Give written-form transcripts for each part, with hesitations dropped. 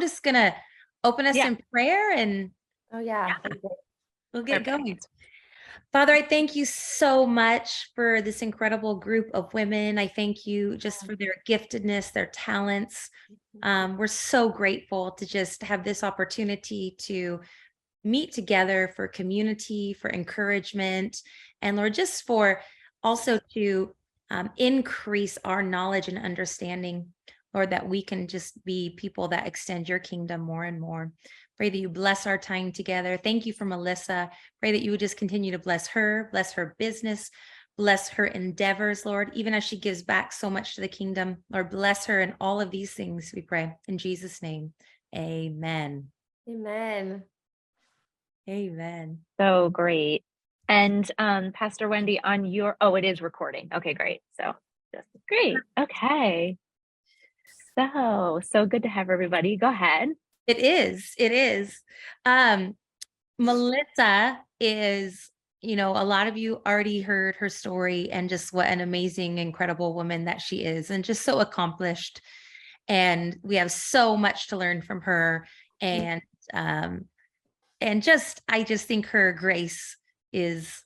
I'm just going to open us Yeah. in prayer and Oh yeah. we'll get Perfect. going. Father, I thank you so much for this incredible group of women. I thank you just for their giftedness, their talents. We're so grateful to just have this opportunity to meet together for community, for encouragement, and Lord, just for also to increase our knowledge and understanding, Lord, that we can just be people that extend your kingdom more and more. Pray that you bless our time together. Thank you for Melissa. Pray that you would just continue to bless her business, bless her endeavors, Lord, even as she gives back so much to the kingdom. Lord, bless her in all of these things, we pray. In Jesus' name, amen. Amen. Amen. So great. And Pastor Wendy, on your, it is recording. Okay, great. So just great. Okay. So good to have everybody. Go ahead. It is. It is. Melissa is, a lot of you already heard her story and just what an amazing, incredible woman that she is, and just so accomplished. And we have so much to learn from her. And I just think her grace is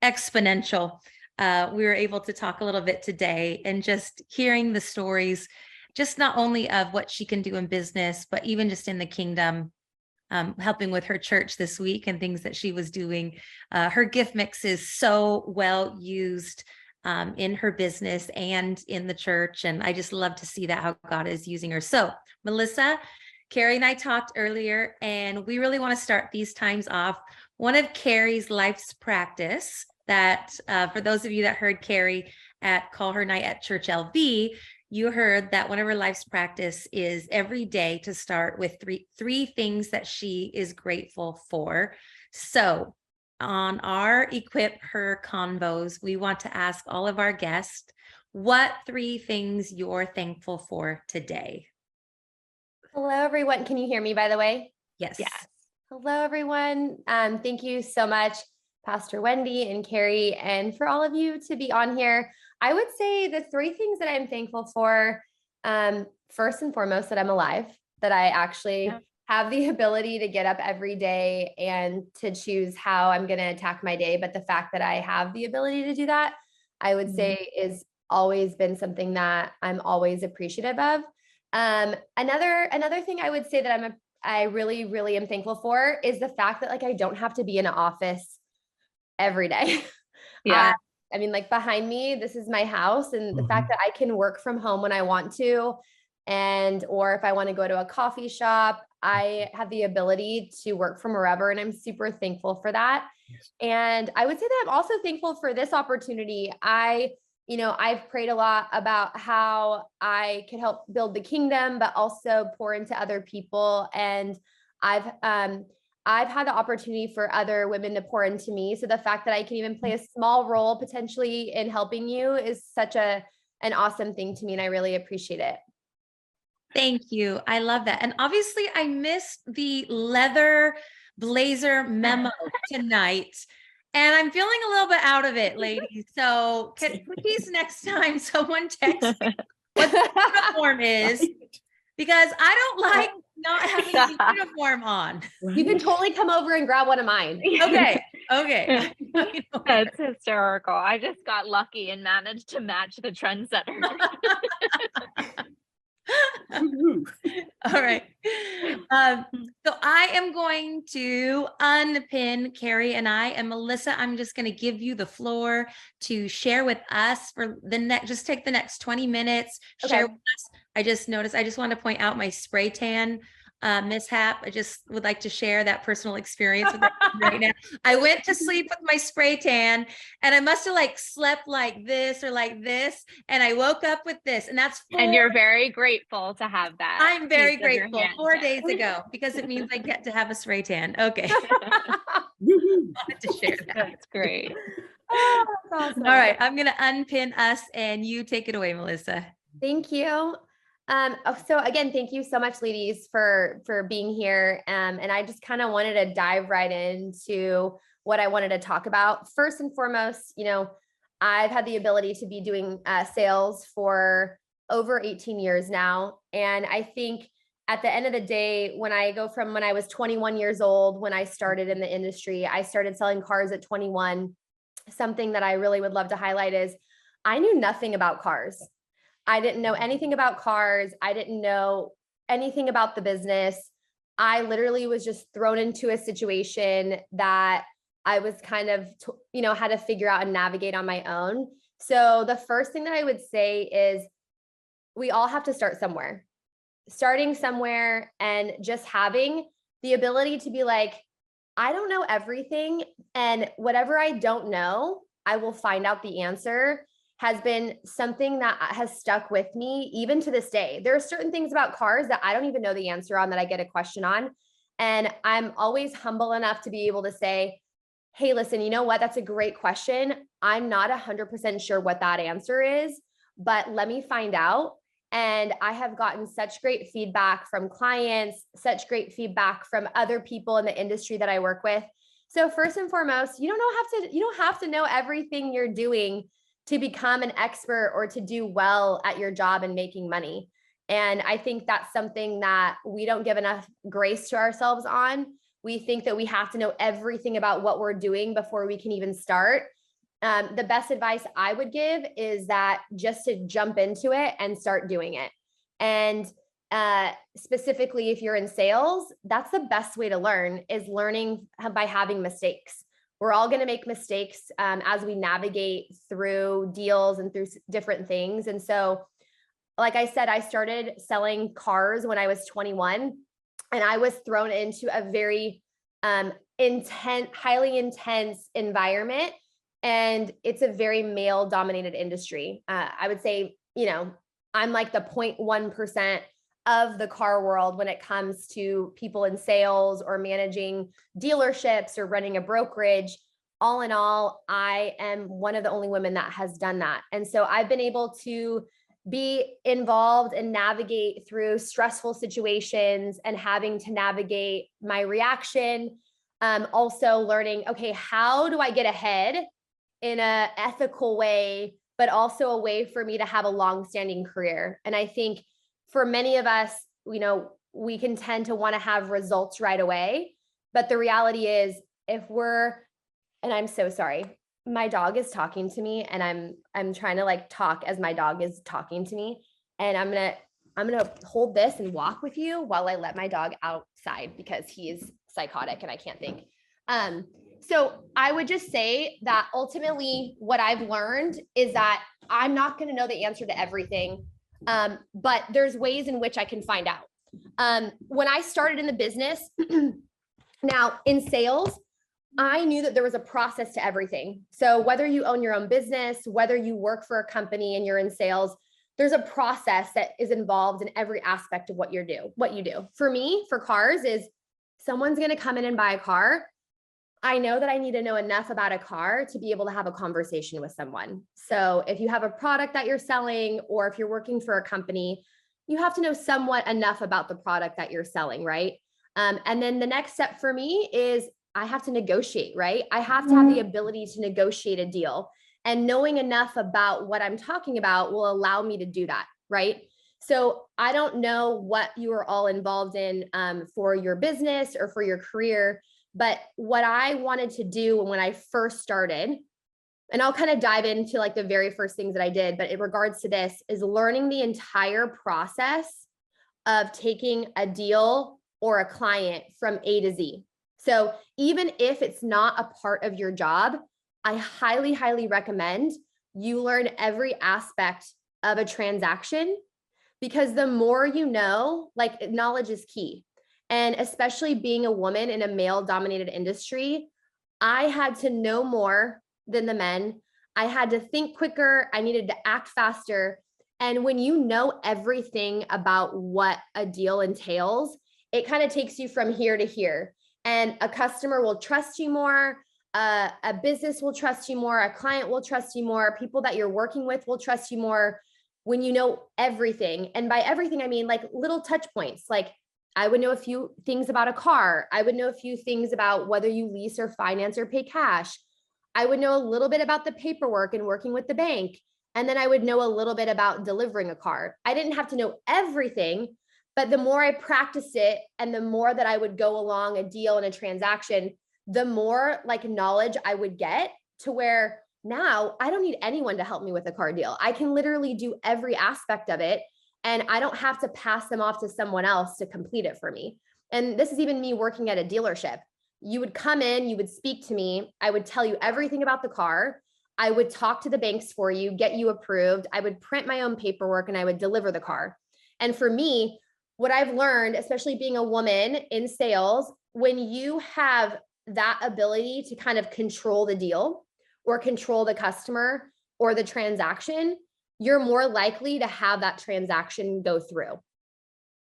exponential. We were able to talk a little bit today and just hearing the stories, just not only of what she can do in business, but even just in the kingdom, helping with her church this week and things that she was doing. Her gift mix is so well used in her business and in the church. And I just love to see that, how God is using her. So, Melissa, Carrie and I talked earlier, and we really want to start these times off. One of Carrie's life's practice that, for those of you that heard Carrie at Call Her Night at Church LV, you heard that one of her life's practice is every day to start with three things that she is grateful for. So on our Equip Her convos, we want to ask all of our guests, what 3 things you're thankful for today? Hello, everyone. Can you hear me, by the way? Yes. Yes. Hello, everyone. Thank you so much, Pastor Wendy and Carrie, and for all of you to be on here. I would say the 3 things that I'm thankful for, first and foremost, that I'm alive, that I actually have the ability to get up every day and to choose how I'm going to attack my day. But the fact that I have the ability to do that, I would say is always been something that I'm always appreciative of. Another thing I would say that I really, really am thankful for is the fact that I don't have to be in an office every day. Yeah. I mean, behind me, this is my house, and the fact that I can work from home when I want to, or if I want to go to a coffee shop, I have the ability to work from wherever, and I'm super thankful for that. And I would say that I'm also thankful for this opportunity. I've prayed a lot about how I could help build the kingdom, but also pour into other people. And I've had the opportunity for other women to pour into me. So the fact that I can even play a small role potentially in helping you is such an awesome thing to me. And I really appreciate it. Thank you. I love that. And obviously I missed the leather blazer memo tonight. And I'm feeling a little bit out of it, ladies. So please next time someone text me what the uniform is, because I don't like not having the uniform on. You can totally come over and grab one of mine. Okay. That's hysterical. I just got lucky and managed to match the trendsetter. All right. So I am going to unpin Carrie and Melissa, I'm just going to give you the floor to share with us for just take the next 20 minutes, share with us. I just want to point out my spray tan mishap. I just would like to share that personal experience with right now. I went to sleep with my spray tan, and I must have slept like this or like this, and I woke up with this, and that's and you're very grateful to have that. I'm very grateful 4 days ago, because it means I get to have a spray tan. Okay. Wanted to share that. That's great. Oh, that's awesome. All right. I'm going to unpin us, and you take it away, Melissa. Thank you. So again, thank you so much, ladies, for being here. And I just kind of wanted to dive right into what I wanted to talk about. First and foremost, I've had the ability to be doing sales for over 18 years now. And I think at the end of the day, when I go from when I was 21 years old, when I started in the industry, I started selling cars at 21. Something that I really would love to highlight is I knew nothing about cars. I didn't know anything about cars. I didn't know anything about the business. I literally was just thrown into a situation that I was kind of, had to figure out and navigate on my own. So the first thing that I would say is we all have to start somewhere. Starting somewhere and just having the ability to be like, I don't know everything. And whatever I don't know, I will find out the answer, has been something that has stuck with me even to this day. There are certain things about cars that I don't even know the answer on that I get a question on. And I'm always humble enough to be able to say, hey, listen, you know what? That's a great question. I'm not 100% sure what that answer is, but let me find out. And I have gotten such great feedback from clients, such great feedback from other people in the industry that I work with. So first and foremost, you don't have to know everything you're doing to become an expert or to do well at your job and making money. And I think that's something that we don't give enough grace to ourselves on. We think that we have to know everything about what we're doing before we can even start. The best advice I would give is that just to jump into it and start doing it. And specifically, if you're in sales, that's the best way to learn, is learning by having mistakes. We're all going to make mistakes as we navigate through deals and through different things. And so, like I said, I started selling cars when I was 21, and I was thrown into a very highly intense environment. And it's a very male dominated industry. I would say, I'm like the 0.1% of the car world when it comes to people in sales or managing dealerships or running a brokerage. All in all, I am one of the only women that has done that. And so I've been able to be involved and navigate through stressful situations and having to navigate my reaction. Also learning, okay, how do I get ahead in an ethical way, but also a way for me to have a long-standing career? And I think for many of us, we can tend to want to have results right away. But the reality is, and I'm so sorry, my dog is talking to me, and I'm trying to talk as my dog is talking to me. And I'm gonna hold this and walk with you while I let my dog outside because he is psychotic and I can't think. So I would just say that ultimately what I've learned is that I'm not going to know the answer to everything. But there's ways in which I can find out. When I started in the business, now in sales, I knew that there was a process to everything. So whether you own your own business, whether you work for a company and you're in sales, there's a process that is involved in every aspect of what you do. For me, for cars, is someone's going to come in and buy a car. I know that I need to know enough about a car to be able to have a conversation with someone. So if you have a product that you're selling, or if you're working for a company, you have to know somewhat enough about the product that you're selling, right? And then the next step for me is I have to negotiate, right? I have to have the ability to negotiate a deal, and knowing enough about what I'm talking about will allow me to do that, right? So I don't know what you are all involved in for your business or for your career, but what I wanted to do when I first started, and I'll kind of dive into the very first things that I did, but in regards to this, is learning the entire process of taking a deal or a client from A to Z. So even if it's not a part of your job, I highly, highly recommend you learn every aspect of a transaction, because the more you know, knowledge is key. And especially being a woman in a male dominated industry, I had to know more than the men. I had to think quicker. I needed to act faster. And when you know everything about what a deal entails, it kind of takes you from here to here. And a customer will trust you more. A business will trust you more. A client will trust you more. People that you're working with will trust you more when you know everything. And by everything, I mean little touch points. I would know a few things about a car. I would know a few things about whether you lease or finance or pay cash. I would know a little bit about the paperwork and working with the bank. And then I would know a little bit about delivering a car. I didn't have to know everything, But the more I practiced it and the more that I would go along a deal and a transaction, the more like knowledge I would get to where now I don't need anyone to help me with a car deal. I can literally do every aspect of it and I don't have to pass them off to someone else to complete it for me. And this is even me working at a dealership. You would come in, you would speak to me. I would tell you everything about the car. I would talk to the banks for you, get you approved. I would print my own paperwork and I would deliver the car. And for me, what I've learned, especially being a woman in sales, when you have that ability to kind of control the deal or control the customer or the transaction, you're more likely to have that transaction go through.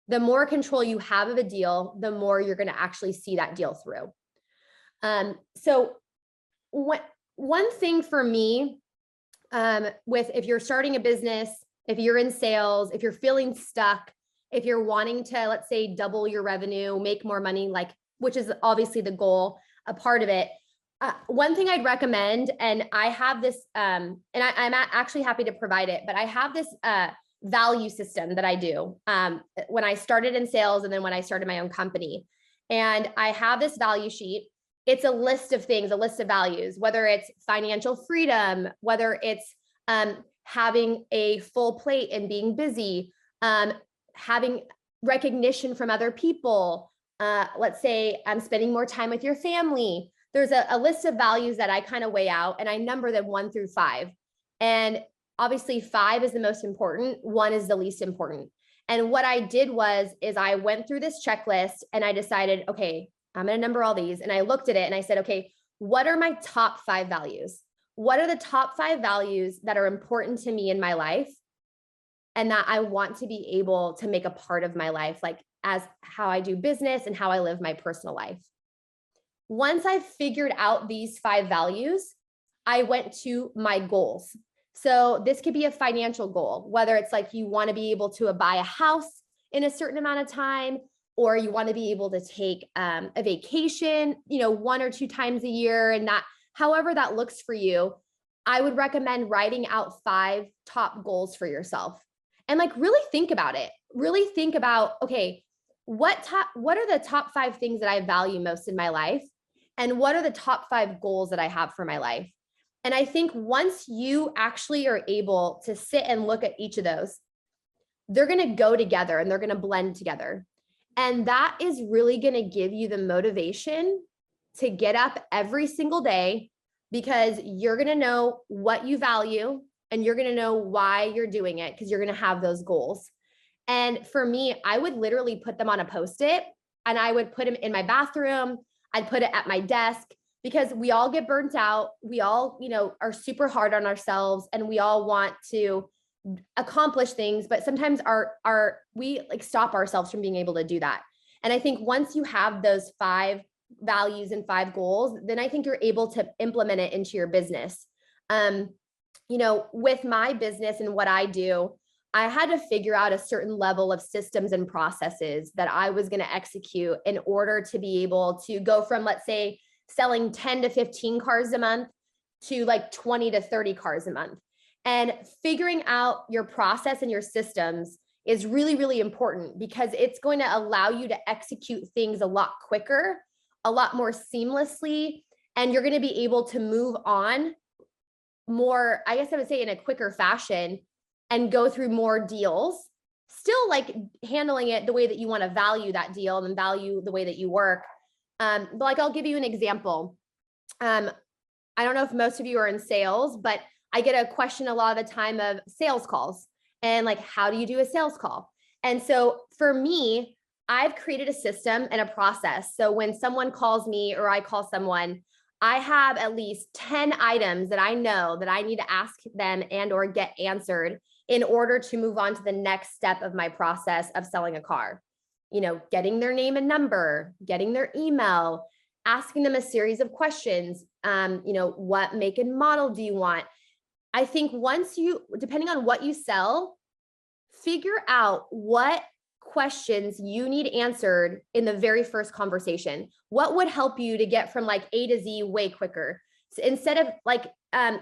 The more control you have of a deal, the more you're going to actually see that deal through. So one thing for me, with if you're starting a business, if you're in sales, if you're feeling stuck, if you're wanting to, let's say, double your revenue, make more money, like, which is obviously the goal, a part of it. One thing I'd recommend, and I have this, and I'm actually happy to provide it, but I have this value system that I do when I started in sales and then when I started my own company. And I have this value sheet. It's a list of things, a list of values, whether it's financial freedom, whether it's having a full plate and being busy, having recognition from other people. Let's say I'm spending more time with your family. There's a list of values that I kind of weigh out and I number them 1 through 5. And obviously 5 is the most important. 1 is the least important. And what I did is I went through this checklist and I decided, okay, I'm going to number all these. And I looked at it and I said, okay, what are my top 5 values? What are the top 5 values that are important to me in my life and that I want to be able to make a part of my life, like as how I do business and how I live my personal life? Once I figured out these 5 values, I went to my goals. So this could be a financial goal, whether it's like you want to be able to buy a house in a certain amount of time, or you want to be able to take a vacation, 1 or 2 times a year, and that, however that looks for you, I would recommend writing out 5 top goals for yourself. And like really think about it. Really think about, okay, what are the top 5 things that I value most in my life? And what are the top 5 goals that I have for my life? And I think once you actually are able to sit and look at each of those, they're going to go together and they're going to blend together. And that is really going to give you the motivation to get up every single day, because you're going to know what you value and you're going to know why you're doing it, because you're going to have those goals. And for me, I would literally put them on a Post-it and I would put them in my bathroom. I'd put it at my desk, because we all get burnt out. We all, are super hard on ourselves and we all want to accomplish things, but sometimes we like stop ourselves from being able to do that. And I think once you have those 5 values and 5 goals, then I think you're able to implement it into your business. With my business and what I do, I had to figure out a certain level of systems and processes that I was going to execute in order to be able to go from, let's say, selling 10 to 15 cars a month to like 20 to 30 cars a month. And figuring out your process and your systems is really, really important, because it's going to allow you to execute things a lot quicker, a lot more seamlessly, and you're going to be able to move on more, I guess I would say, in a quicker fashion and go through more deals, still like handling it the way that you want to value that deal and value the way that you work. But like, I'll give you an example. I don't know if most of you are in sales, but I get a question a lot of the time of sales calls and like, how do you do a sales call? And so for me, I've created a system and a process. So when someone calls me or I call someone, I have at least 10 items that I know that I need to ask them and or get answered in order to move on to the next step of my process of selling a car. Getting their name and number, getting their email, asking them a series of questions. What make and model do you want? I think once depending on what you sell, figure out what questions you need answered in the very first conversation. What would help you to get from like A to Z way quicker? So instead of like,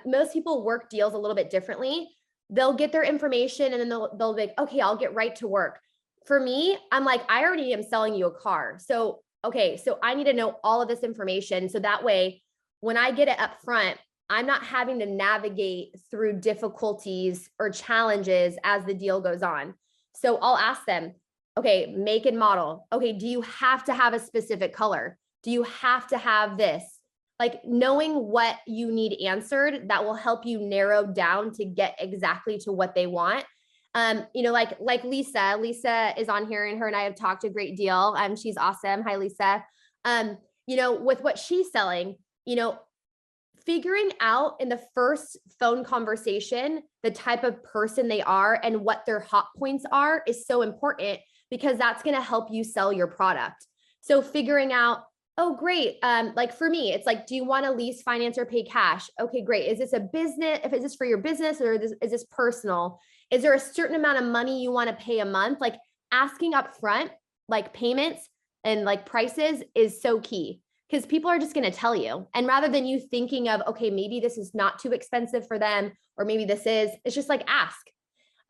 most people work deals a little bit differently. They'll get their information and then they'll be like, okay, I'll get right to work. for me, I'm like, I already am selling you a car. So, okay, so I need to know all of this information. So that way, when I get it up front, I'm not having to navigate through difficulties or challenges as the deal goes on. So I'll ask them, okay, make and model. Okay, do you have to have a specific color? Do you have to have this? Like knowing what you need answered, that will help you narrow down to get exactly to what they want. You know, like Lisa is on here, and her and I have talked a great deal. She's awesome. Hi, Lisa. You know, with what she's selling, you know, figuring out in the first phone conversation the type of person they are and what their hot points are is so important, because that's going to help you sell your product. So figuring out, oh, great. Like for me, it's like, do you want to lease, finance, or pay cash? Okay, great. Is this a business? If is this for your business, or is this personal? Is there a certain amount of money you want to pay a month? Like asking up front, like payments and like prices is so key, because people are just going to tell you. And rather than you thinking of, okay, maybe this is not too expensive for them, or maybe this is, it's just like ask,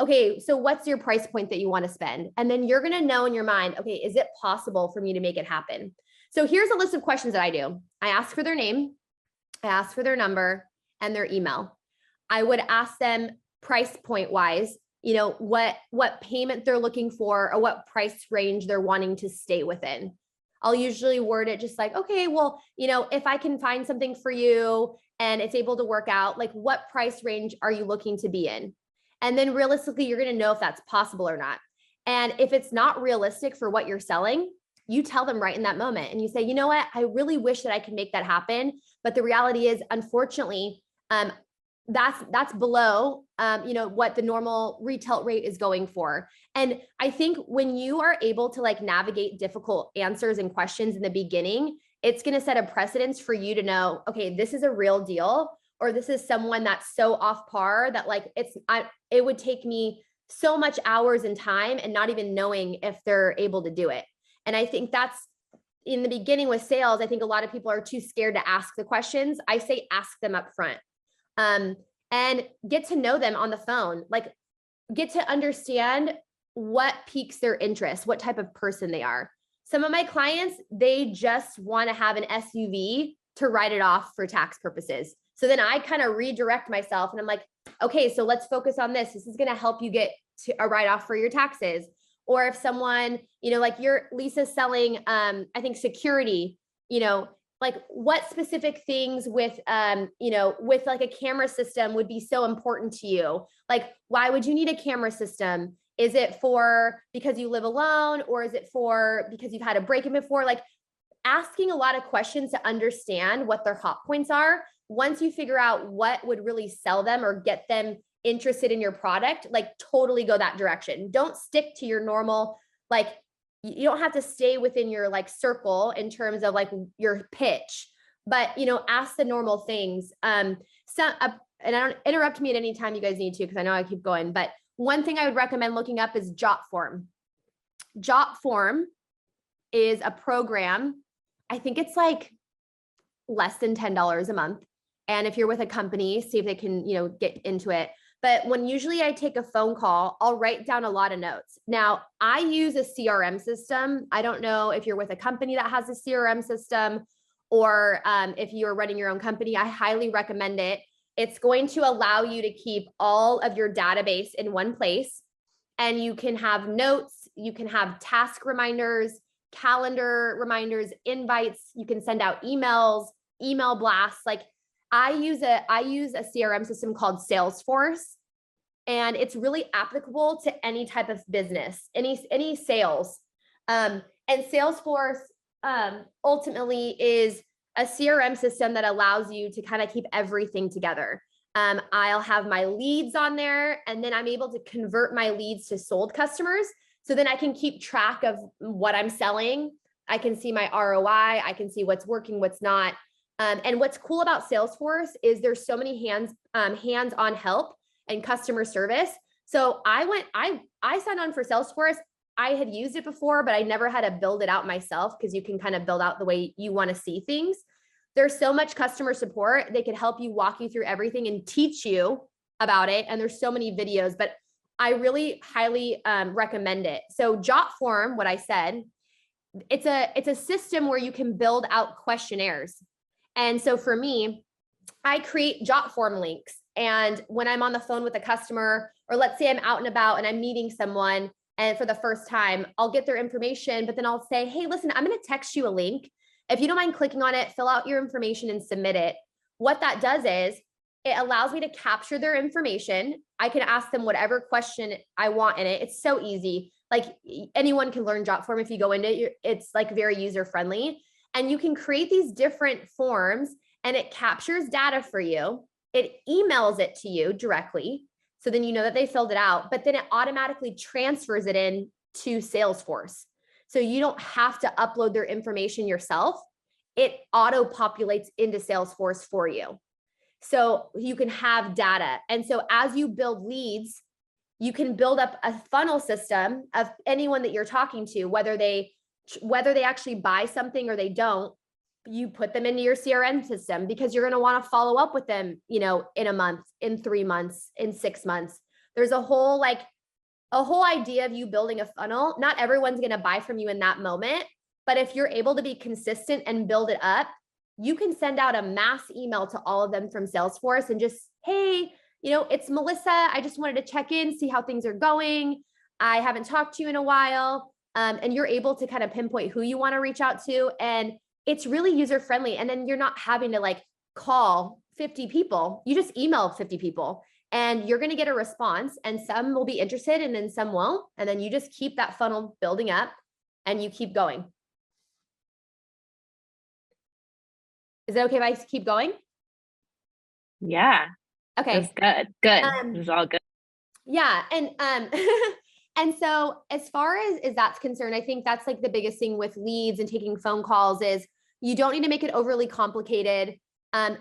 okay, so what's your price point that you want to spend? And then you're going to know in your mind, okay, is it possible for me to make it happen? So here's a list of questions that I do. I ask for their name, I ask for their number and their email. I would ask them price point wise, you know, what payment they're looking for, or what price range they're wanting to stay within. I'll usually word it just like, okay, well, you know, if I can find something for you and it's able to work out, like what price range are you looking to be in? And then realistically, you're going to know if that's possible or not. And if it's not realistic for what you're selling, you tell them right in that moment and you say, you know what, I really wish that I could make that happen. But the reality is, unfortunately, that's below, you know, what the normal retail rate is going for. And I think when you are able to like navigate difficult answers and questions in the beginning, it's going to set a precedence for you to know, okay, this is a real deal, or this is someone that's so off par that like it would take me so much hours and time and not even knowing if they're able to do it. And I think that's in the beginning with sales. I think a lot of people are too scared to ask the questions. I say, ask them up front. And get to know them on the phone, like get to understand what piques their interest, what type of person they are. Some of my clients, they just want to have an SUV to write it off for tax purposes. So then I kind of redirect myself and I'm like, okay, so let's focus on this. This is going to help you get to a write-off for your taxes. Or if someone, you know, like Lisa's selling, I think security, you know, like what specific things with, you know, with like a camera system would be so important to you? Like, why would you need a camera system? Is it for because you live alone, or is it for because you've had a break-in before? Like asking a lot of questions to understand what their hot points are. Once you figure out what would really sell them or get them interested in your product, like totally go that direction. Don't stick to your normal, like, you don't have to stay within your like circle in terms of like your pitch, but you know, ask the normal things. And I don't interrupt me at any time you guys need to, because I know I keep going, but one thing I would recommend looking up is Jotform. Jotform is a program. I think it's like less than $10 a month. And if you're with a company, see if they can, you know, get into it. But when usually I take a phone call, I'll write down a lot of notes. Now, I use a CRM system. I don't know if you're with a company that has a CRM system, or if you're running your own company, I highly recommend it. It's going to allow you to keep all of your database in one place, and you can have notes, you can have task reminders, calendar reminders, invites, you can send out emails, email blasts. Like I use a CRM system called Salesforce, and it's really applicable to any type of business, any sales. And Salesforce ultimately is a CRM system that allows you to kind of keep everything together. I'll have my leads on there, and then I'm able to convert my leads to sold customers. So then I can keep track of what I'm selling. I can see my ROI. I can see what's working, what's not. And what's cool about Salesforce is there's so many hands-on help and customer service. So I signed on for Salesforce. I had used it before, but I never had to build it out myself, because you can kind of build out the way you want to see things. There's so much customer support. They could help you, walk you through everything and teach you about it. And there's so many videos, but I really highly recommend it. So JotForm, what I said, it's a system where you can build out questionnaires. And so for me, I create JotForm links. And when I'm on the phone with a customer, or let's say I'm out and about and I'm meeting someone and for the first time, I'll get their information, but then I'll say, hey, listen, I'm going to text you a link. If you don't mind clicking on it, fill out your information and submit it. What that does is it allows me to capture their information. I can ask them whatever question I want in it. It's so easy. Like anyone can learn JotForm if you go into it. It's like very user friendly. And you can create these different forms and it captures data for you. It emails it to you directly. So then you know that they filled it out, but then it automatically transfers it in to Salesforce. So you don't have to upload their information yourself. It auto populates into Salesforce for you. So you can have data. And so as you build leads, you can build up a funnel system of anyone that you're talking to, whether they actually buy something or they don't. You put them into your CRM system because you're going to want to follow up with them, in a month, in 3 months, in 6 months. There's a whole idea of you building a funnel. Not everyone's going to buy from you in that moment, but if you're able to be consistent and build it up, you can send out a mass email to all of them from Salesforce and just, hey, it's Melissa. I just wanted to check in, see how things are going. I haven't talked to you in a while. And you're able to kind of pinpoint who you want to reach out to. And it's really user friendly. And then you're not having to call 50 people. You just email 50 people and you're going to get a response, and some will be interested and then some won't. And then you just keep that funnel building up and you keep going. Is it okay if I keep going? Yeah. Okay. That's good. This is all good. Yeah. And, and so as far as that's concerned, I think that's the biggest thing with leads and taking phone calls is you don't need to make it overly complicated.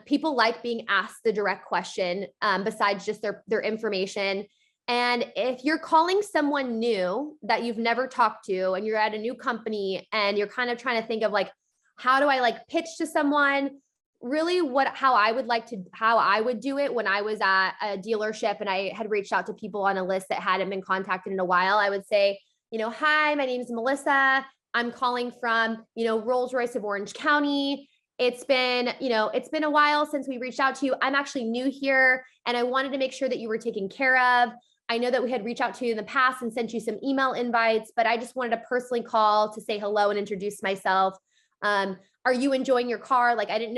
People like being asked the direct question, besides just their information. And if you're calling someone new that you've never talked to and you're at a new company and you're kind of trying to think of how do I pitch to someone, really how I would do it when I was at a dealership and I had reached out to people on a list that hadn't been contacted in a while. I would say, hi, my name is Melissa. I'm calling from, Rolls-Royce of Orange County. It's been a while since we reached out to you. I'm actually new here and I wanted to make sure that you were taken care of. I know that we had reached out to you in the past and sent you some email invites, but I just wanted to personally call to say hello and introduce myself. Are you enjoying your car? We didn't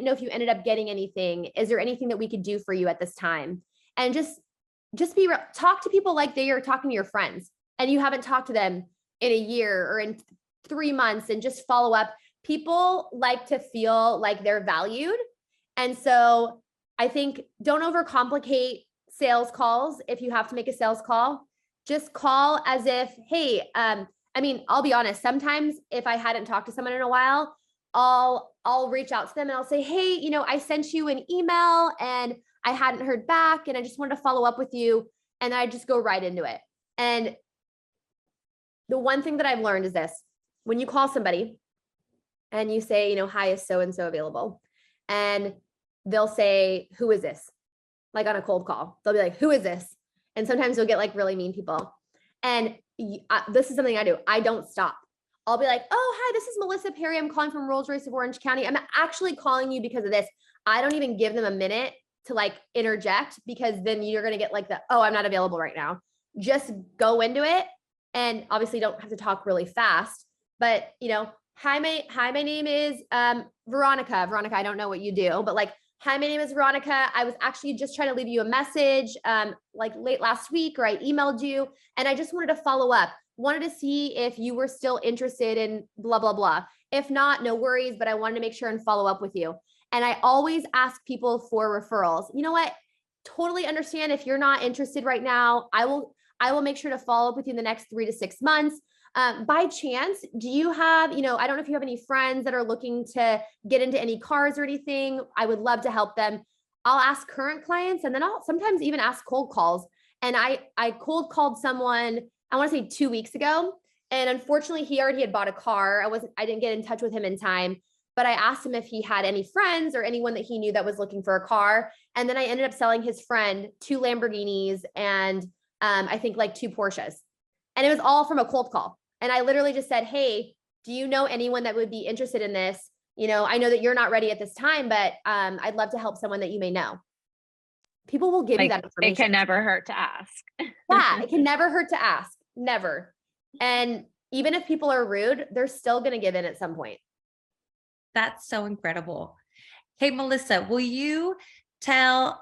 know if you ended up getting anything. Is there anything that we could do for you at this time? And just talk to people like they are talking to your friends and you haven't talked to them in a year or in 3 months, and just follow up. People like to feel like they're valued. And so I think don't overcomplicate sales calls. If you have to make a sales call, just call as if, hey, I'll be honest. Sometimes if I hadn't talked to someone in a while, I'll reach out to them and I'll say, hey, I sent you an email and I hadn't heard back and I just wanted to follow up with you. And I just go right into it. And the one thing that I've learned is this: when you call somebody and you say, hi, is so-and-so available? And they'll say, who is this? On a cold call, they'll be like, who is this? And sometimes you'll get really mean people. And this is something I do. I don't stop. I'll be like, oh, hi, this is Melissa Perry. I'm calling from Rolls-Royce of Orange County. I'm actually calling you because of this. I don't even give them a minute to interject, because then you're going to get oh, I'm not available right now. Just go into it. And obviously don't have to talk really fast, but hi, my name is Veronica. Veronica, I don't know what you do, but hi, my name is Veronica. I was actually just trying to leave you a message late last week, or I emailed you and I just wanted to follow up. Wanted to see if you were still interested in blah, blah, blah. If not, no worries, but I wanted to make sure and follow up with you. And I always ask people for referrals. You know what? Totally understand if you're not interested right now. I will make sure to follow up with you in the next 3 to 6 months. By chance, do you have, I don't know if you have any friends that are looking to get into any cars or anything. I would love to help them. I'll ask current clients, and then I'll sometimes even ask cold calls. And I cold called someone, I want to say 2 weeks ago. And unfortunately, he already had bought a car. I didn't get in touch with him in time, but I asked him if he had any friends or anyone that he knew that was looking for a car. And then I ended up selling his friend 2 Lamborghinis and I think like 2 Porsches. And it was all from a cold call. And I literally just said, hey, do you know anyone that would be interested in this? You know, I know that you're not ready at this time, but I'd love to help someone that you may know. People will give you that It information. can never hurt to ask. Yeah, it can never hurt to ask. Never. And even if people are rude, they're still going to give in at some point. That's so incredible. Hey, Melissa, will you tell,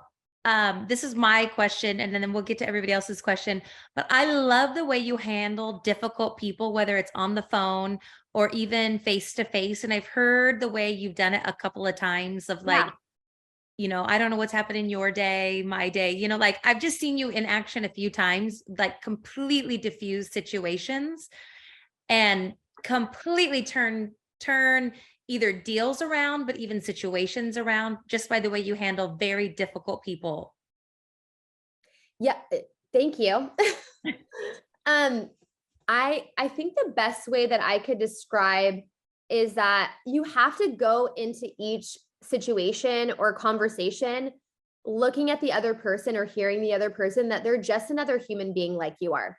this is my question, and then we'll get to everybody else's question, but I love the way you handle difficult people, whether it's on the phone or even face to face. And I've heard the way you've done it a couple of times of like, Yeah. you know, I don't know what's happened in your day, my day, you know, like I've just seen you in action a few times, like completely diffuse situations and completely turn either deals around, but even situations around just by the way you handle very difficult people. Yeah. Thank you. I think the best way that I could describe is that you have to go into each situation or conversation looking at the other person or hearing the other person that they're just another human being like you are.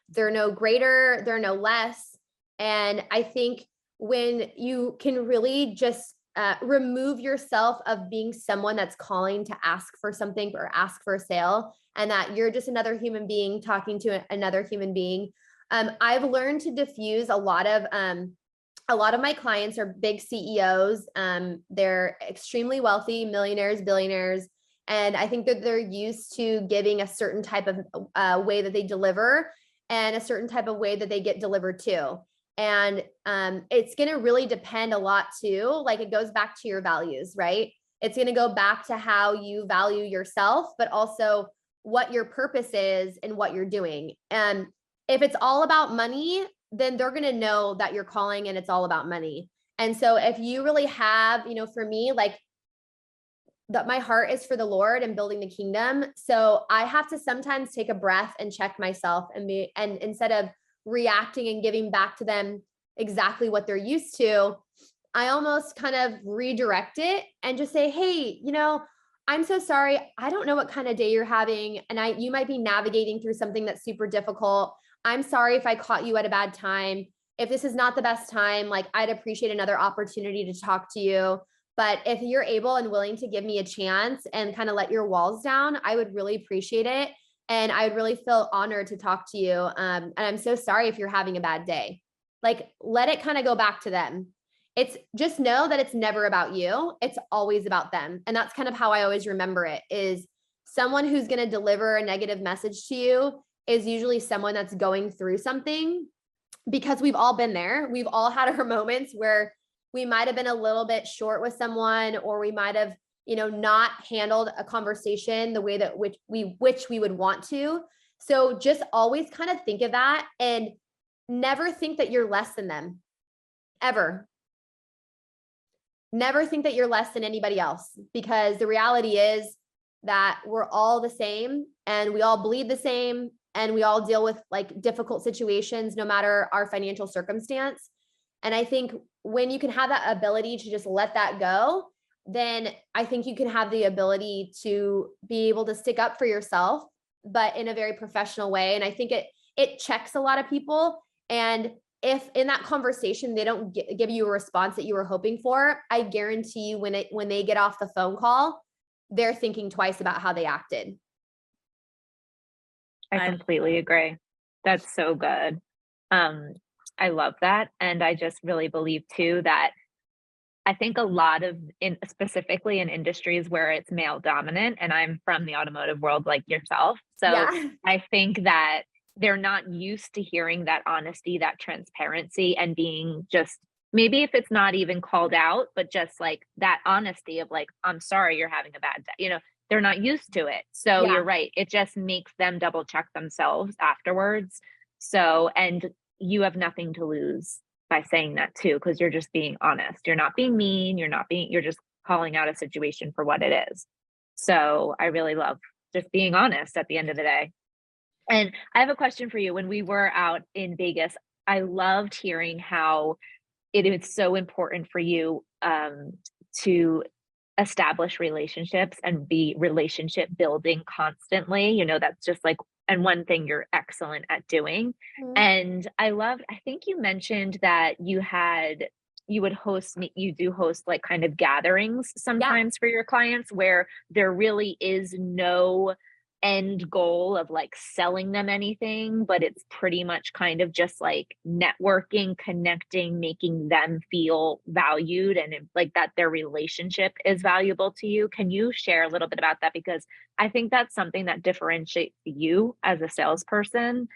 They're no greater, they're no less. And I think when you can really just remove yourself of being someone that's calling to ask for something or ask for a sale, and that you're just another human being talking to another human being. I've learned to diffuse a lot of my clients are big CEOs. They're extremely wealthy, millionaires, billionaires. And I think that they're used to giving a certain type of way that they deliver and a certain type of way that they get delivered to. And it's going to really depend a lot too. Like it goes back to your values, right? It's going to go back to how you value yourself, but also what your purpose is and what you're doing. And if it's all about money, then they're going to know that you're calling and it's all about money. And so if you really have, you know, for me, like that my heart is for the Lord and building the kingdom. So I have to sometimes take a breath and check myself and instead of reacting and giving back to them exactly what they're used to, I almost kind of redirect it and just say, hey, you know, I'm so sorry. I don't know what kind of day you're having. And you might be navigating through something that's super difficult. I'm sorry if I caught you at a bad time. If this is not the best time, like I'd appreciate another opportunity to talk to you. But if you're able and willing to give me a chance and kind of let your walls down, I would really appreciate it. And I would really feel honored to talk to you. And I'm so sorry if you're having a bad day. Like, let it kind of go back to them. It's just know that it's never about you. It's always about them. And that's kind of how I always remember it is someone who's going to deliver a negative message to you is usually someone that's going through something, because we've all been there. We've all had our moments where we might have been a little bit short with someone, or we might have, you know, not handled a conversation the way that which we would want to. So just always kind of think of that and never think that you're less than them, ever. Never think that you're less than anybody else, because the reality is that we're all the same and we all bleed the same and we all deal with like difficult situations, no matter our financial circumstance. And I think when you can have that ability to just let that go, then I think you can have the ability to be able to stick up for yourself, but in a very professional way. And I think it checks a lot of people. And if in that conversation, they don't give you a response that you were hoping for, I guarantee you when they get off the phone call, they're thinking twice about how they acted. I completely agree. That's so good. I love that. And I just really believe too that I think a lot of specifically in industries where it's male dominant, and I'm from the automotive world like yourself. So yeah. I think that they're not used to hearing that honesty, that transparency, and being just, maybe if it's not even called out, but just like that honesty of like, I'm sorry you're having a bad day. You know, they're not used to it. So you're right. It just makes them double check themselves afterwards. So, and you have nothing to lose by saying that too, because you're just being honest. You're not being mean. You're just calling out a situation for what it is. So I really love just being honest at the end of the day. And I have a question for you. When we were out in Vegas, I loved hearing how it is so important for you to establish relationships and be relationship building constantly. You know, that's just like and one thing you're excellent at doing. And I think you mentioned that you would host you do host like kind of gatherings Yeah. sometimes for your clients where there really is no end goal of like selling them anything, but it's pretty much kind of just like networking, connecting, making them feel valued and like that their relationship is valuable to you. Can you share a little bit about that? Because I think that's something that differentiates you as a salesperson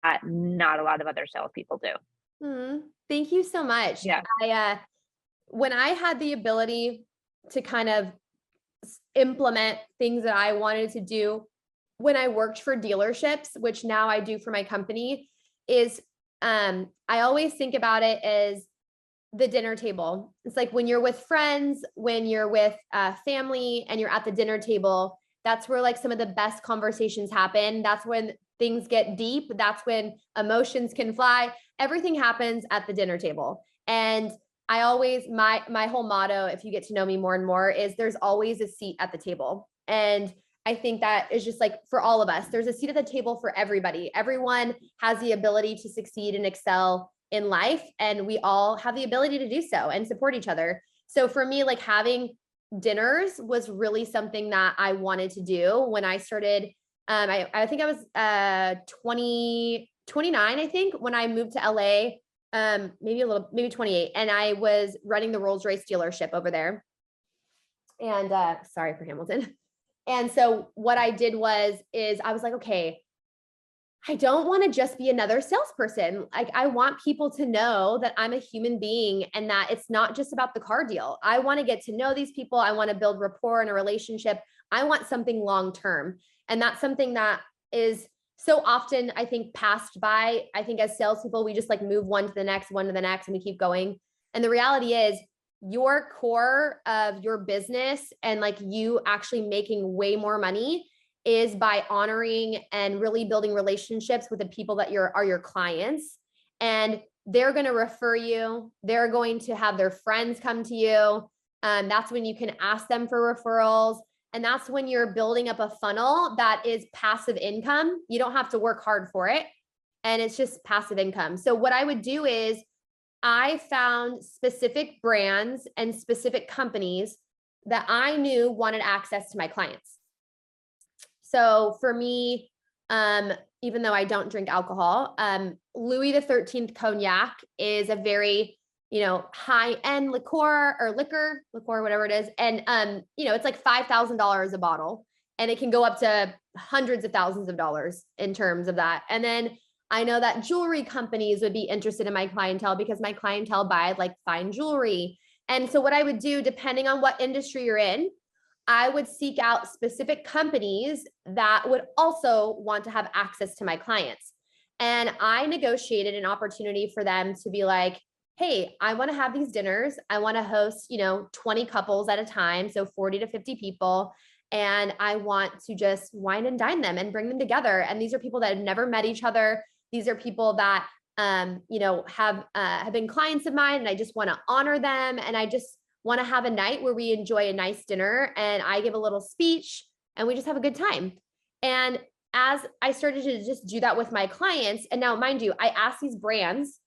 that not a lot of other salespeople do. Thank you so much. Yeah. When I had the ability to kind of implement things that I wanted to do when I worked for dealerships, which now I do for my company, is I always think about it as the dinner table. It's like when you're with friends, when you're with family and you're at the dinner table, that's where like some of the best conversations happen. That's when things get deep. That's when emotions can fly. Everything happens at the dinner table. And I always, my whole motto, if you get to know me more and more, is there's always a seat at the table. And I think that is just like for all of us, there's a seat at the table for everybody. Everyone has the ability to succeed and excel in life, and we all have the ability to do so and support each other. So for me, like having dinners was really something that I wanted to do when I started. I think I was 29, I think, when I moved to LA, maybe 28. And I was running the Rolls-Royce dealership over there. And sorry for Hamilton. And so what I did is I was like, okay, I don't want to just be another salesperson. Like I want people to know that I'm a human being and that it's not just about the car deal. I want to get to know these people. I want to build rapport and a relationship. I want something long-term. And that's something that is so often, I think, passed by. I think as salespeople, we just like move one to the next, and we keep going. And the reality is your core of your business and like you actually making way more money is by honoring and really building relationships with the people that are your clients. And they're going to refer you. They're going to have their friends come to you. That's when you can ask them for referrals. And that's when you're building up a funnel that is passive income. You don't have to work hard for it. And it's just passive income. So what I would do is I found specific brands and specific companies that I knew wanted access to my clients. So for me, even though I don't drink alcohol, Louis XIII Cognac is a very, high-end liquor, whatever it is. And, it's like $5,000 a bottle, and it can go up to hundreds of thousands of dollars in terms of that. And then I know that jewelry companies would be interested in my clientele because my clientele buy like fine jewelry. And so what I would do, depending on what industry you're in, I would seek out specific companies that would also want to have access to my clients. And I negotiated an opportunity for them to be like, hey, I want to have these dinners. I want to host, 20 couples at a time. So 40 to 50 people. And I want to just wine and dine them and bring them together. And these are people that have never met each other. These are people that, have been clients of mine, and I just want to honor them. And I just want to have a night where we enjoy a nice dinner and I give a little speech and we just have a good time. And as I started to just do that with my clients, and now mind you, I asked these brands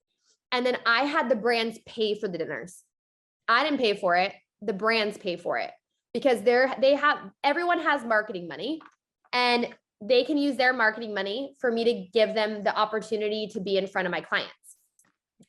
and then I had the brands pay for the dinners. I didn't pay for it. The brands pay for it because everyone has marketing money, and they can use their marketing money for me to give them the opportunity to be in front of my clients.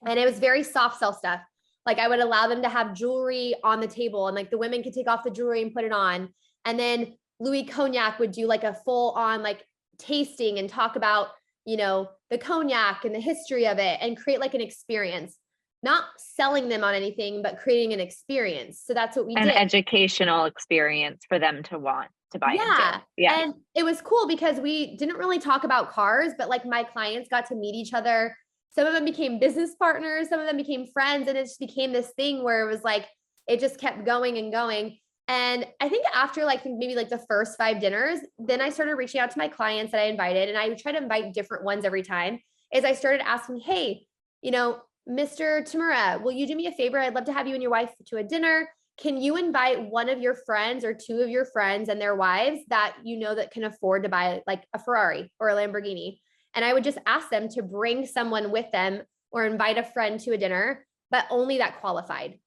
And it was very soft sell stuff. Like I would allow them to have jewelry on the table, and like the women could take off the jewelry and put it on. And then Louis Cognac would do like a full on like tasting and talk about, the cognac and the history of it and create like an experience, not selling them on anything, but creating an experience. So that's what we did. An educational experience for them to want to buy into. Yeah. And it was cool because we didn't really talk about cars, but like my clients got to meet each other. Some of them became business partners, some of them became friends, and it just became this thing where it was like, it just kept going and going. And I think after maybe the first 5 dinners, then I started reaching out to my clients that I invited, and I would try to invite different ones every time. As I started asking, hey, Mr. Tamura, will you do me a favor? I'd love to have you and your wife to a dinner. can you invite one of your friends or two of your friends and their wives that you know that can afford to buy like a Ferrari or a Lamborghini? And I would just ask them to bring someone with them or invite a friend to a dinner, but only that qualified.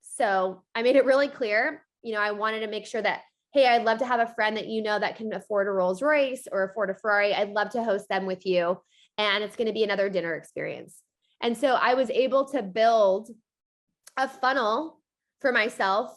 So I made it really clear, you know, I wanted to make sure that, hey, I'd love to have a friend that you know that can afford a Rolls Royce or afford a Ferrari. I'd love to host them with you. And it's going to be another dinner experience. And so I was able to build a funnel for myself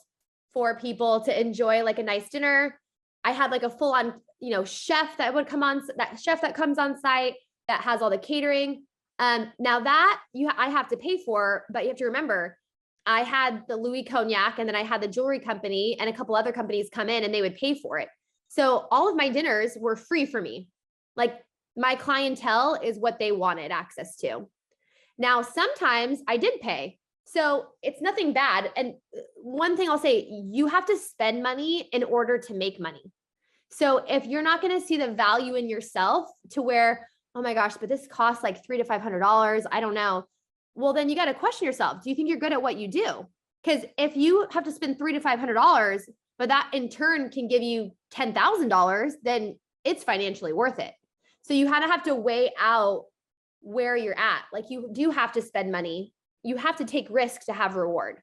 for people to enjoy like a nice dinner. I had like a full on, you know, chef that would come on, that chef that comes on site that has all the catering. Now that I have to pay for, but you have to remember, I had the Louis Cognac and then I had the jewelry company and a couple other companies come in and they would pay for it. So all of my dinners were free for me. Like my clientele is what they wanted access to. Now, sometimes I did pay. So it's nothing bad. And one thing I'll say, you have to spend money in order to make money. So if you're not going to see the value in yourself to where, oh my gosh, but this costs like $300 to $500, I don't know. Well, then you got to question yourself. Do you think you're good at what you do? Because if you have to spend $300 to $500, but that in turn can give you $10,000, then it's financially worth it. So you have to weigh out where you're at. Like you do have to spend money. You have to take risks to have reward.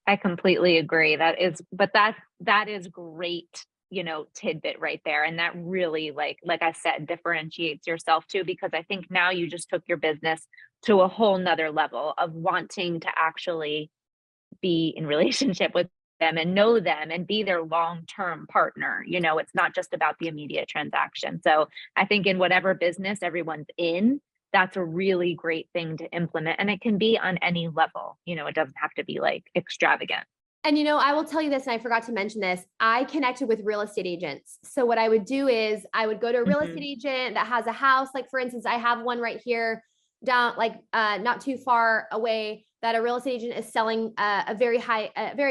I completely agree. That is great, you know, tidbit right there. And that really, like I said, differentiates yourself too, because I think now you just took your business to a whole nother level of wanting to actually be in relationship with them and know them and be their long-term partner. You know, it's not just about the immediate transaction. So I think in whatever business everyone's in, that's a really great thing to implement. And it can be on any level. You know, it doesn't have to be like extravagant. And, you know, I will tell you this, and I forgot to mention this. I connected with real estate agents. So what I would do is I would go to a real estate agent that has a house. Like for instance, I have one right here down, like not too far away, that a real estate agent is selling a very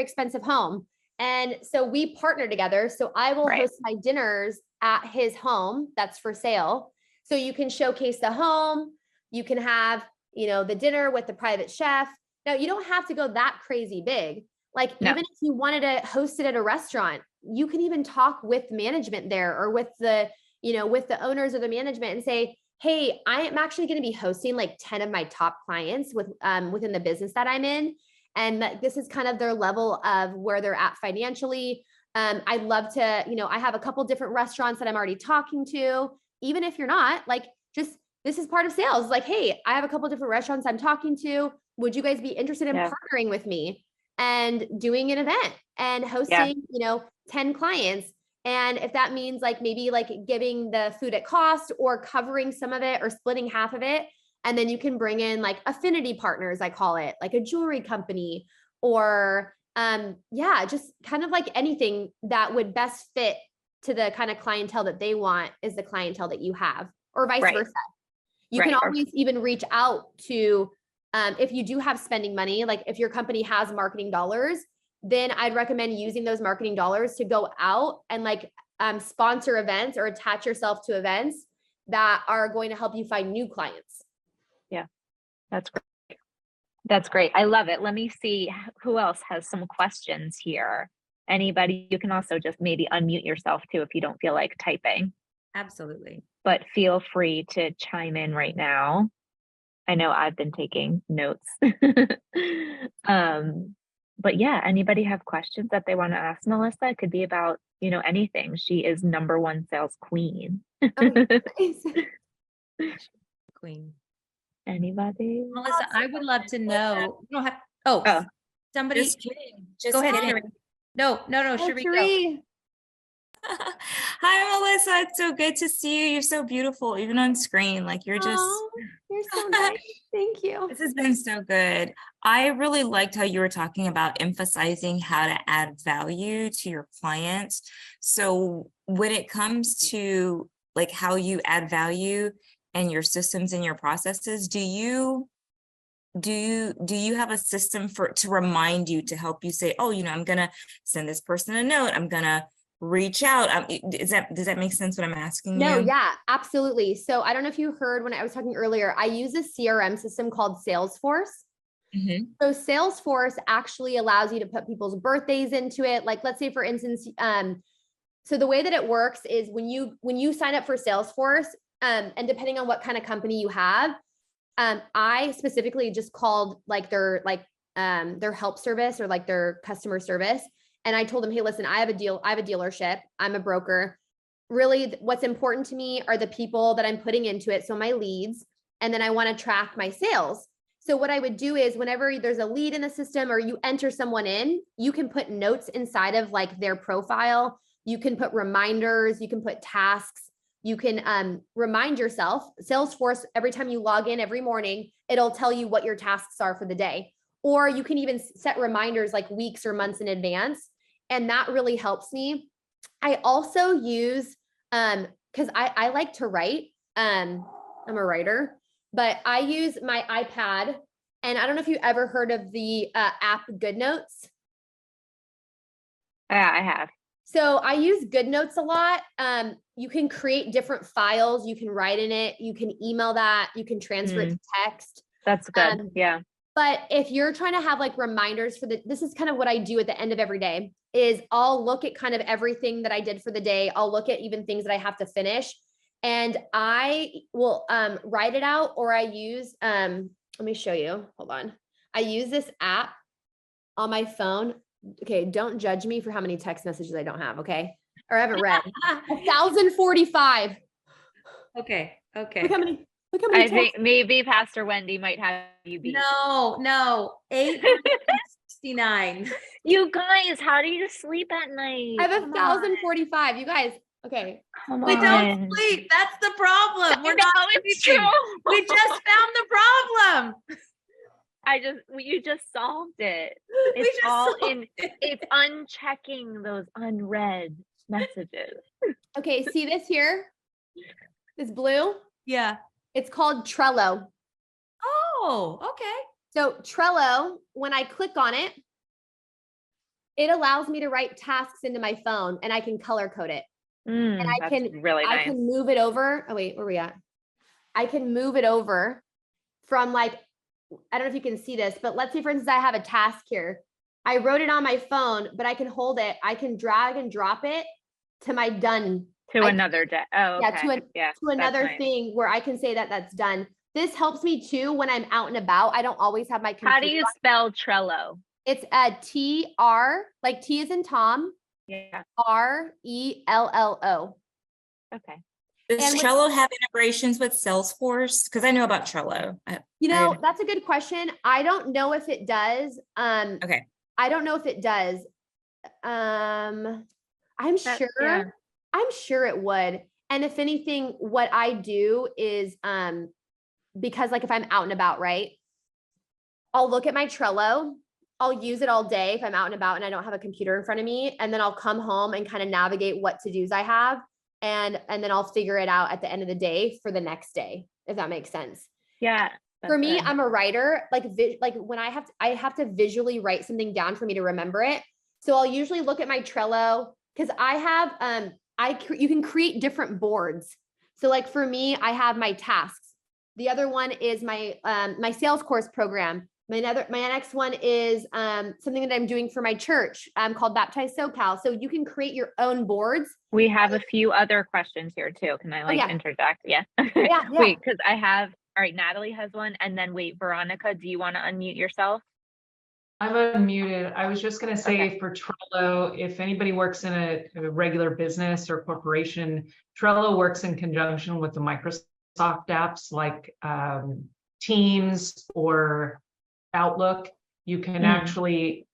expensive home. And so we partner together. So I will host my dinners at his home that's for sale. So you can showcase the home. You can have, you know, the dinner with the private chef. Now you don't have to go that crazy big. Like even if you wanted to host it at a restaurant, you can even talk with management there or with the, you know, with the owners or the management and say, hey, I am actually going to be hosting like 10 of my top clients within the business that I'm in. And that this is kind of their level of where they're at financially. I'd love to, you know, I have a couple different restaurants that I'm already talking to. Even if you're not, like, just this is part of sales. Like, hey, I have a couple different restaurants I'm talking to. Would you guys be interested in partnering with me and doing an event and hosting, you know, 10 clients? And if that means like maybe like giving the food at cost or covering some of it or splitting half of it. And then you can bring in like affinity partners, I call it, like a jewelry company or just kind of like anything that would best fit to the kind of clientele that they want is the clientele that you have, or vice versa. You can always even reach out to, if you do have spending money, like if your company has marketing dollars, then I'd recommend using those marketing dollars to go out and like sponsor events or attach yourself to events that are going to help you find new clients. Yeah, that's great. That's great. I love it. Let me see who else has some questions here. Anybody, you can also just maybe unmute yourself too if you don't feel like typing. Absolutely. But feel free to chime in right now. I know I've been taking notes. But yeah, anybody have questions that they want to ask Melissa? It could be about, you know, anything. She is number one sales queen. Queen. Anybody? Melissa, I would love to know. You don't have, somebody. Just kidding. Just go ahead, kidding. Sheree. No, Sheree. Hi, Melissa. It's so good to see you. You're so beautiful, even on screen. Like you're just. You're so nice. Thank you. This has been so good. I really liked how you were talking about emphasizing how to add value to your clients. So when it comes to like how you add value and your systems and your processes, do you have a system to remind you, to help you say, oh, you know, I'm gonna send this person a note, I'm gonna reach out? Does that make sense what I'm asking you? Yeah, absolutely. So I don't know if you heard when I was talking earlier, I use a CRM system called Salesforce. Mhm. So Salesforce actually allows you to put people's birthdays into it. Like, let's say for instance, so the way that it works is when you sign up for Salesforce, and depending on what kind of company you have, I specifically just called like their help service or like their customer service. And I told them, hey, listen, I have a dealership. I'm a broker. Really, what's important to me are the people that I'm putting into it. So my leads, and then I want to track my sales. So what I would do is whenever there's a lead in the system or you enter someone in, you can put notes inside of like their profile. You can put reminders, you can put tasks, you can remind yourself. Salesforce, every time you log in every morning, it'll tell you what your tasks are for the day. Or you can even set reminders like weeks or months in advance. And that really helps me. I also use, because I like to write, I'm a writer, but I use my iPad, and I don't know if you ever heard of the app GoodNotes. Yeah, I have. So I use GoodNotes a lot. You can create different files. You can write in it. You can email that. You can transfer it to text. That's good. Yeah. But if you're trying to have like reminders for this is kind of what I do at the end of every day is I'll look at kind of everything that I did for the day. I'll look at even things that I have to finish, and I will write it out, or I use, let me show you, hold on. I use this app on my phone. Okay, don't judge me for how many text messages I don't have, okay? Or I haven't read. 1,045. Okay. Look how many I think maybe Pastor Wendy might have you beat. No, 869. You guys, how do you sleep at night? I have Come 1,045. You guys, okay. Come We don't on. sleep. That's the problem. We're not it's sleeping. true. We just found the problem. You just solved it. We It's just all solved in, it. it's unchecking those unread messages. Okay, see this here? This blue? Yeah. It's called Trello. Oh, okay. So Trello, when I click on it, it allows me to write tasks into my phone, and I can color code it. And I That's can really I nice. can move it over. Oh wait, where are we at? I can move it over from like, I don't know if you can see this, but let's say for instance, I have a task here. I wrote it on my phone, but I can hold it. I can drag and drop it to my done. To I- another day. Oh, Yeah, okay. to that's another nice. thing where I can say that that's done. This helps me too when I'm out and about. I don't always have my computer. How do you spell Trello? It's a TR, like T is in Tom, Yeah. RELLO. Okay. Does And with- Trello have integrations with Salesforce? Because I know about Trello. You know, I- that's a good question. I don't know if it does. Okay. I don't know if it does. I'm sure. Yeah. I'm sure it would. And if anything, what I do is because like if I'm out and about, right? I'll look at my Trello. I'll use it all day if I'm out and about and I don't have a computer in front of me. And then I'll come home and kind of navigate what to-dos I have. And then I'll figure it out at the end of the day for the next day, if that makes sense. Yeah. For me, good. I'm a writer, like when I have to visually write something down for me to remember it. So I'll usually look at my Trello because I have, you can create different boards. So like for me, I have my tasks. The other one is my sales course program. My next one is something that I'm doing for my church called Baptize SoCal. So you can create your own boards. We have a few other questions here too. Can I yeah. interject? Yeah. Yeah. Wait, because I have, all right, Natalie has one. And then wait, Veronica, do you want to unmute yourself? I'm unmuted. I was just going to say Okay. for Trello, if anybody works in a regular business or corporation, Trello works in conjunction with the Microsoft apps like Teams or Outlook. You can actually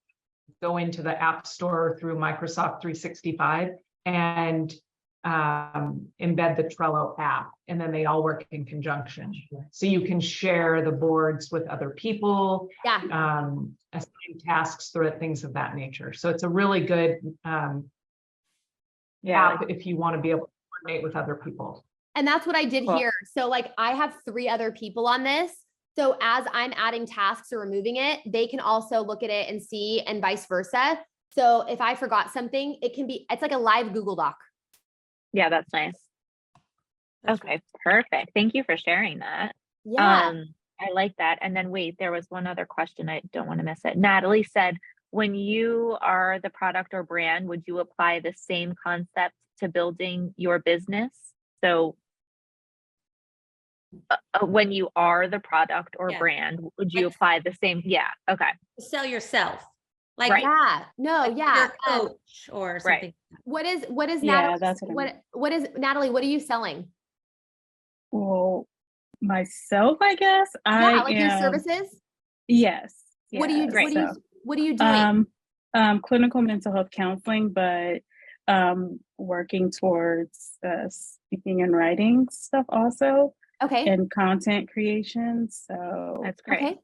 go into the App Store through Microsoft 365 and embed the Trello app, and then they all work in conjunction. So you can share the boards with other people, Yeah. assign tasks through it, things of that nature. So it's a really good app if you want to be able to coordinate with other people. And that's what I did Cool. here. So like I have 3 other people on this. So as I'm adding tasks or removing it, they can also look at it and see, and vice versa. So if I forgot something, it's like a live Google Doc. Yeah, that's nice. That's Okay, perfect. Thank you for sharing that. Yeah. I like that. And then wait, there was one other question. I don't want to miss it. Natalie said, when you are the product or brand, would you apply the same concept to building your business? So when you are the product or Yeah. brand, would you Like- apply the same? Yeah. Okay. Sell yourself. Like, Right. Yeah, no, like yeah. you're a coach or something. What is Yeah, Natalie? that's what I mean. What is Natalie? What are you selling? Well, myself, I guess. Yeah, like your services. Yes. What do you yeah, what do you so, what are you doing? clinical mental health counseling, but working towards speaking and writing stuff also, Okay. and content creation. So That's great. Okay.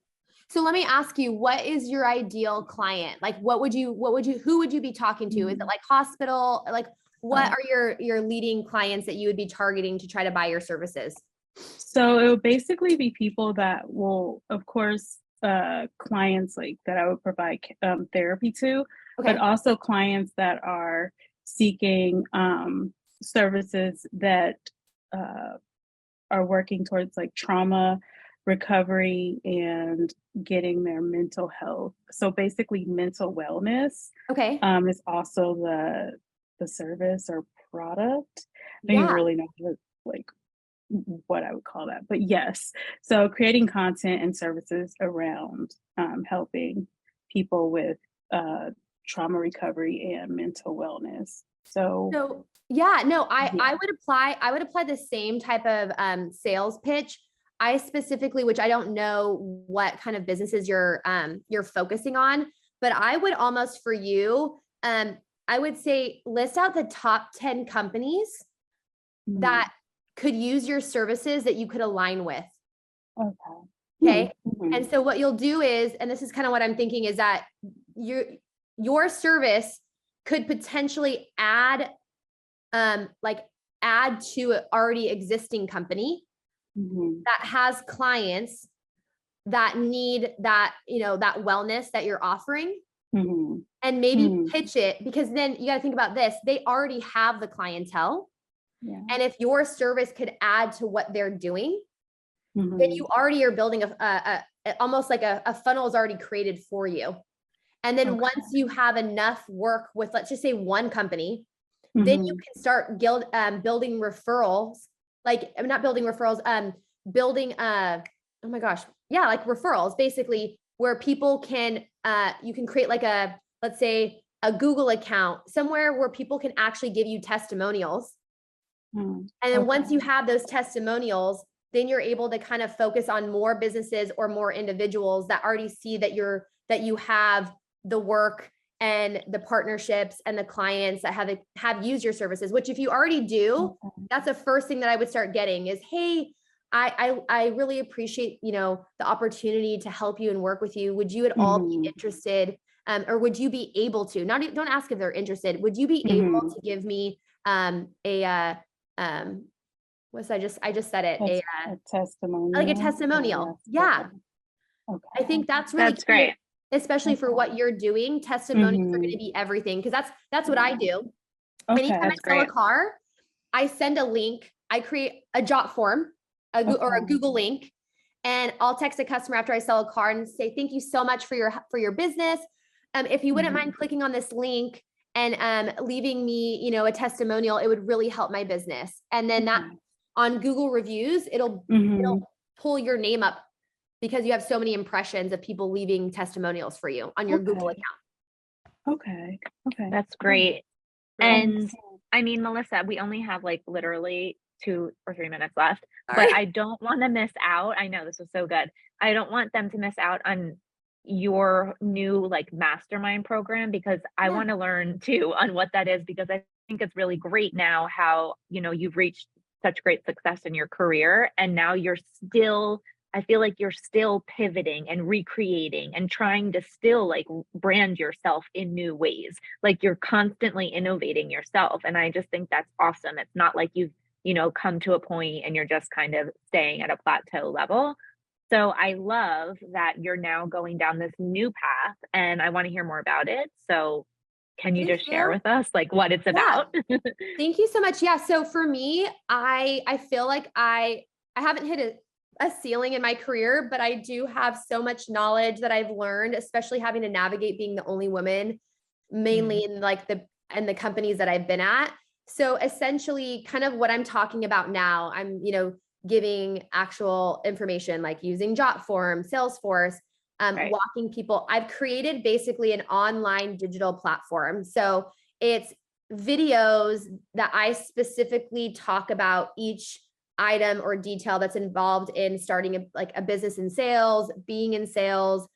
So let me ask you, what is your ideal client? Like, who would you be talking to? Is it like hospital? Like, what are your leading clients that you would be targeting to try to buy your services? So it would basically be people that will, of course, clients like that I would provide therapy to, Okay. but also clients that are seeking services that are working towards like trauma recovery and getting their mental health. So basically, mental wellness Okay. is also the service or product. I don't Yeah. really know what I would call that, but yes. So creating content and services around helping people with trauma recovery and mental wellness. So yeah, no, I Yeah. I would apply the same type of sales pitch. I specifically, which I don't know what kind of businesses you're focusing on, but I would almost for you, I would say list out the top 10 companies Mhm. that could use your services that you could align with. Okay. Okay. Mhm. And so what you'll do is, and this is kind of what I'm thinking, is that your service could potentially add to an already existing company Mhm. that has clients that need that, that wellness that you're offering, Mhm. and maybe Mhm. pitch it, because then you got to think about this. They already have the clientele. Yeah. And if your service could add to what they're doing, then Mhm. you already are building almost like a funnel is already created for you. And then Okay. once you have enough work with, let's just say, one company, then you Mhm. can start building referrals, like not building referrals, building, oh my gosh. Yeah. Like referrals, basically, where people can, you can create like let's say a Google account somewhere where people can actually give you testimonials. Mhm. And then once Okay. you have those testimonials, then you're able to kind of focus on more businesses or more individuals that already see that you have the work and the partnerships and the clients that have used your services, which if you already do, Okay. that's the first thing that I would start getting is, hey, I really appreciate, the opportunity to help you and work with you. Would you at all be Mhm. interested? Or would you be able to, don't ask if they're interested. Would you be able Mhm. to give me what's I just said it, A testimonial. like a testimonial. Yes. Yeah. Okay. I think that's really That's key, great. especially for what you're doing. Testimonials are going to Mhm. be everything, because that's what I do. Okay. Anytime I That's sell a great. car, I send a link. I create a jot form, or a Okay. Google link, and I'll text a customer after I sell a car and say, "Thank you so much for your business. If you wouldn't mind clicking on this link and leaving me, a testimonial, it would really help my business." And then that Okay. on Google reviews, it'll Mhm. pull your name up because you have so many impressions of people leaving testimonials for you on your Google Okay. account. Okay. Okay. That's great. Right? And I mean, Melissa, we only have like literally 2 or 3 minutes left, All but right. I don't want to miss out. I know this was so good. I don't want them to miss out on your new like mastermind program, because I Yeah. want to learn too on what that is, because I think it's really great now how, you've reached such great success in your career, and now I feel like you're still pivoting and recreating and trying to still like brand yourself in new ways. Like you're constantly innovating yourself. And I just think that's awesome. It's not like you've, come to a point and you're just kind of staying at a plateau level. So I love that you're now going down this new path, and I want to hear more about it. So can you Thank just share you. with us like what it's Yeah. about? Thank you so much. Yeah. So for me, I feel like I haven't hit a ceiling in my career, but I do have so much knowledge that I've learned, especially having to navigate being the only woman, mainly in like the companies that I've been at. So essentially kind of what I'm talking about now, I'm, giving actual information like using Jotform, Salesforce, Right. walking people. I've created basically an online digital platform. So it's videos that I specifically talk about each item or detail that's involved in starting a business in sales, being in sales,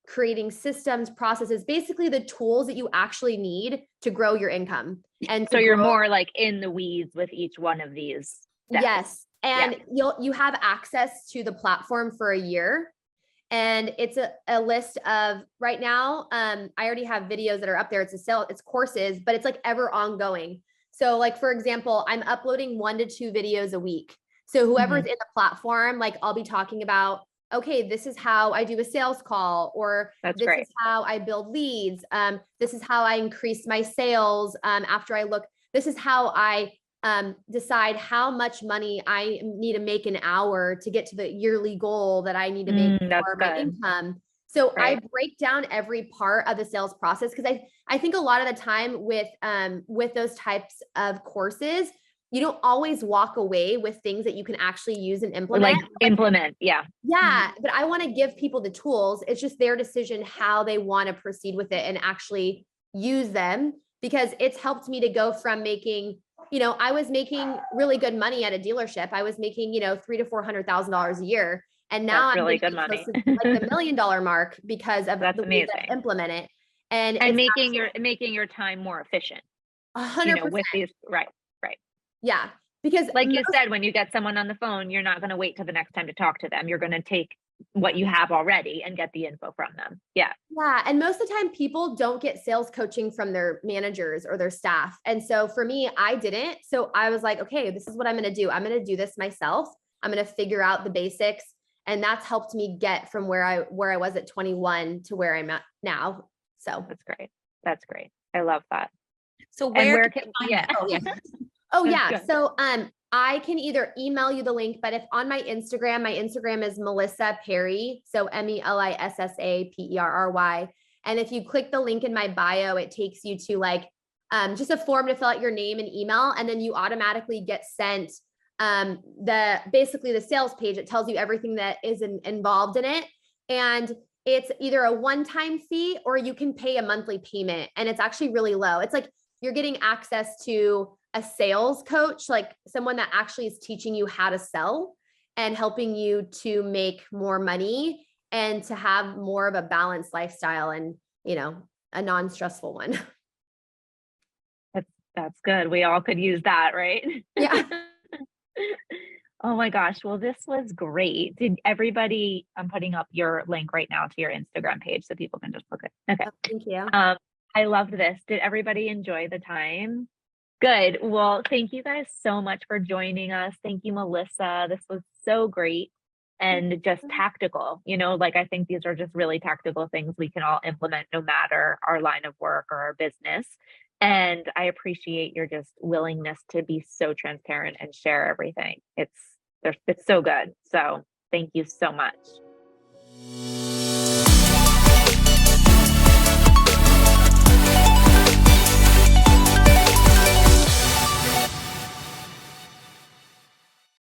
creating systems, processes, basically the tools that you actually need to grow your income. And So to you're grow- more like in the weeds with each one of these steps. Yes. And you have access to the platform for a year. And it's a list of right now. I already have videos that are up there. It's courses, but it's like ever ongoing. So like, for example, I'm uploading 1 to 2 videos a week. So whoever's in the platform, like I'll be talking about, okay, this is how I do a sales call, or That's this great. is how I build leads. This is how I increase my sales. After I look, this is how I decide how much money I need to make an hour to get to the yearly goal that I need to make That's for my good. income. So Right. I break down every part of the sales process, because I think a lot of the time with those types of courses, you don't always walk away with things that you can actually use and implement. Like implement. Yeah. Yeah, but I want to give people the tools. It's just their decision how they want to proceed with it and actually use them, because it's helped me to go from making, I was making really good money at a dealership. I was making, $300,000 to $400,000 a year. And now That's I'm really getting good close money. to like the $1 million mark because of That's the way that I amazing. implement it. And And it's making your time more efficient, 100%. with these, right. Yeah. Because Like you said, when you get someone on the phone, you're not going to wait till the next time to talk to them. You're going to take what you have already and get the info from them. Yeah. Yeah. And most of the time people don't get sales coaching from their managers or their staff. And so for me, I didn't. So I was like, okay, this is what I'm going to do. I'm going to do this myself. I'm going to figure out the basics. And that's helped me get from where I was at 21 to where I'm at now. So That's great. That's great. I love that. So And where where can can, we find yeah. that? Oh, yeah. Oh That's yeah. good. So I can either email you the link, but if on my Instagram is Melissa Perry. So MELISSAPERRY. And if you click the link in my bio, it takes you to like just a form to fill out your name and email. And then you automatically get sent basically the sales page. It tells you everything that is involved in it. And it's either a one-time fee or you can pay a monthly payment. And it's actually really low. It's like you're getting access to a sales coach, like someone that actually is teaching you how to sell and helping you to make more money and to have more of a balanced lifestyle and, a non-stressful one. That's good. We all could use that, right? Yeah. Oh my gosh. Well, this was great. I'm putting up your link right now to your Instagram page so people can just look at it. Okay. Oh, thank you. I loved this. Did everybody enjoy the time? Good. Well, thank you guys so much for joining us. Thank you, Melissa. This was so great and just tactical. I think these are just really tactical things we can all implement no matter our line of work or our business. And I appreciate your just willingness to be so transparent and share everything. It's so good. So thank you so much.